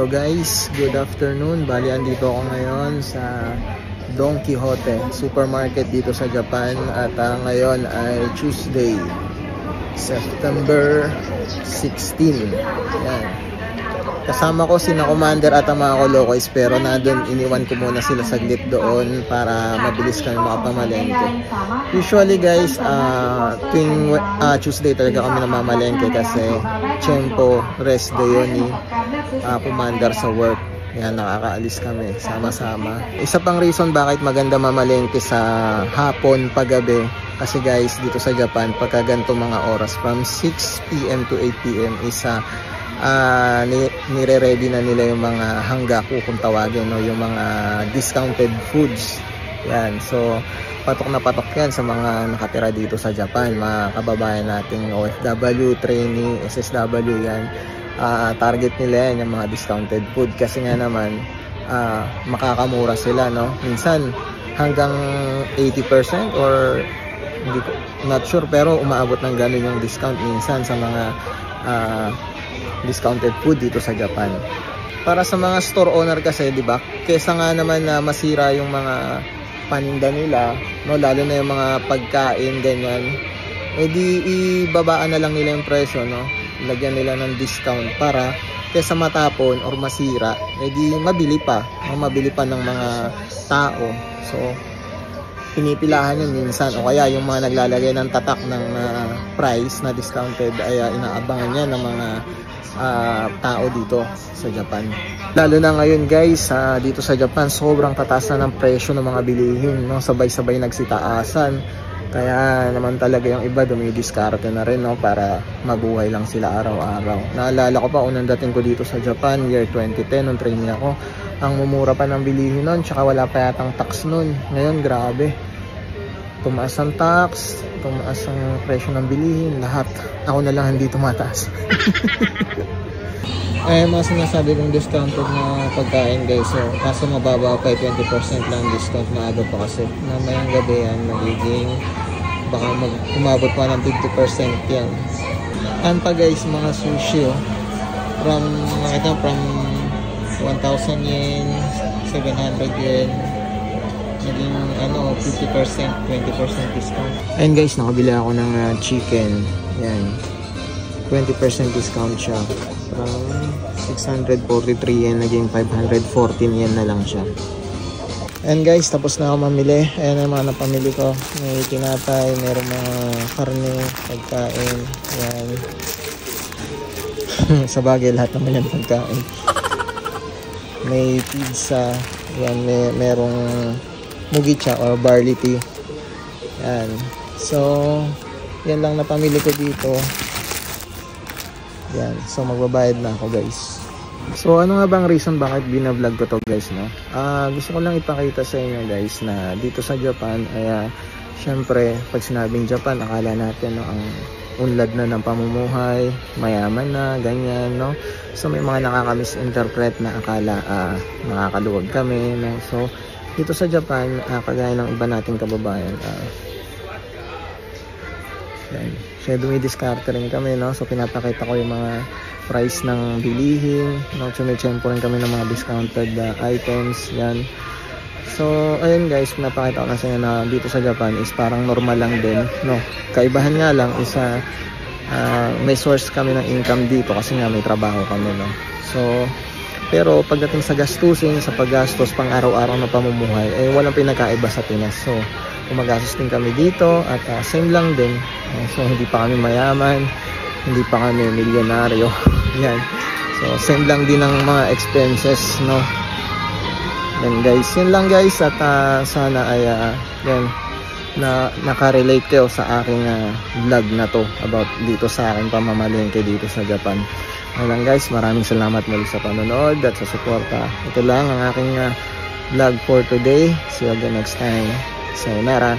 So guys, good afternoon. Bali, andito ako ngayon sa Don Quijote Supermarket dito sa Japan. At ngayon ay Tuesday, September 16. Yan. Kasama ko sina Commander at ang mga Kolokoys, pero nandun iniwan ko muna sila saglit doon para mabilis kami makapamalengke. Usually guys, tuwing Tuesday talaga kami namamalengke kasi tiyempo, rest day yun ni Commander sa work. Yan, nakakaalis kami sama-sama. Isa pang reason bakit maganda mamalengke sa hapon, paggabi, kasi guys dito sa Japan pagka ganito mga oras from 6 PM to 8 PM isa nire-ready na nila yung mga hanggaku kung tawagin, no? Yung mga discounted foods. Yan, so patok na patok yan sa mga nakatira dito sa Japan, mga kababayan nating OFW, trainee, SSW. Yan, target nila yan, yung mga discounted food, kasi nga naman makakamura sila, no? Minsan hanggang 80% or hindi ko, not sure, pero umaabot ng ganun yung discount minsan sa mga discounted food dito sa Japan. Para sa mga store owner kasi, di ba, kesa nga naman na masira yung mga paninda nila, no, lalo na yung mga pagkain ganyan, edi ibabaan na lang nila yung presyo, no, lagyan nila ng discount para kesa matapon or masira, edi mabili pa ng mga tao. So pinipilahan yun minsan, o kaya yung mga naglalagay ng tatak ng price na discounted ay inaabangan niya ng mga tao dito sa Japan. Lalo na ngayon guys, dito sa Japan sobrang tataas na ng presyo ng mga bilihin, no? Sabay-sabay nagsitaasan, kaya naman talaga yung iba dumidiskarte na rin, no? Para mabuhay lang sila araw-araw. Naalala ko pa unang dating ko dito sa Japan, year 2010, nung training ako, ang mumura pa ng bilihin nun, tsaka wala pa yatang tax nun. Ngayon grabe, tumaas ang tax, tumaas ang presyo ng bilihin, lahat. Ako na lang hindi tumataas. Ay, mga sinasabi kong discounted na pagkain guys, so kaso mababa pa, 20% lang discount, maaga pa kasi mamayang gabi yan, magiging baka umabot pa ng 50% yan. Yan pa guys, mga sushi, from 1,000 yen, 700 yen, naging 50%, 20% discount. Ayun guys, nakabili ako ng chicken. Yan, 20% discount siya. From 643 yen, naging 514 yen na lang siya. And guys, tapos na ako mamili. Ayan ang mga napamili ko. May tinapay, mayroong mga karne, pagkain. Yan. Sa bagay, lahat naman yan pagkain. May pizza. Yan, merong mugicha or barley tea. Yan. So, yan lang napamili ko dito. Yan. So, magbabayad na ako guys. So, ano nga bang reason bakit binablog ko to guys, no? Gusto ko lang ipakita sa inyo guys na dito sa Japan ay syempre, pag sinabing Japan, akala natin, no, ang unlad na ng pamumuhay, mayaman na, ganyan, no? So, may mga nakaka-misinterpret na akala nakakaluwag kami, no? So, dito sa Japan, kagaya ng iba nating kababayan, yan, siya dumidiskarte rin kami, no? So pinapakita ko yung mga price ng bilihin, no? Chumechempo rin kami ng mga discounted items, yan. So ayun guys, pinapakita ko na sa inyo na dito sa Japan is parang normal lang din, no? Kaibahan nga lang isa, may source kami ng income dito kasi nga may trabaho kami, no? So pero pagdating sa gastusin, sa paggastos pang araw-araw na pamumuhay, eh walang pinakaiba sa Pinas. So gumagastos din kami dito at same lang din. So hindi pa kami mayaman, hindi pa kami milyonaryo. Yan. So same lang din ang mga expenses, no? Yan guys, yun lang guys, at sana ay yan, na nakarelate kayo sa aking vlog na to about dito sa aking pamamalengke dito sa Japan. Yan lang guys, maraming salamat muli sa panonood at sa suporta. Ito lang ang aking vlog for today. See you again next time. Sayonara.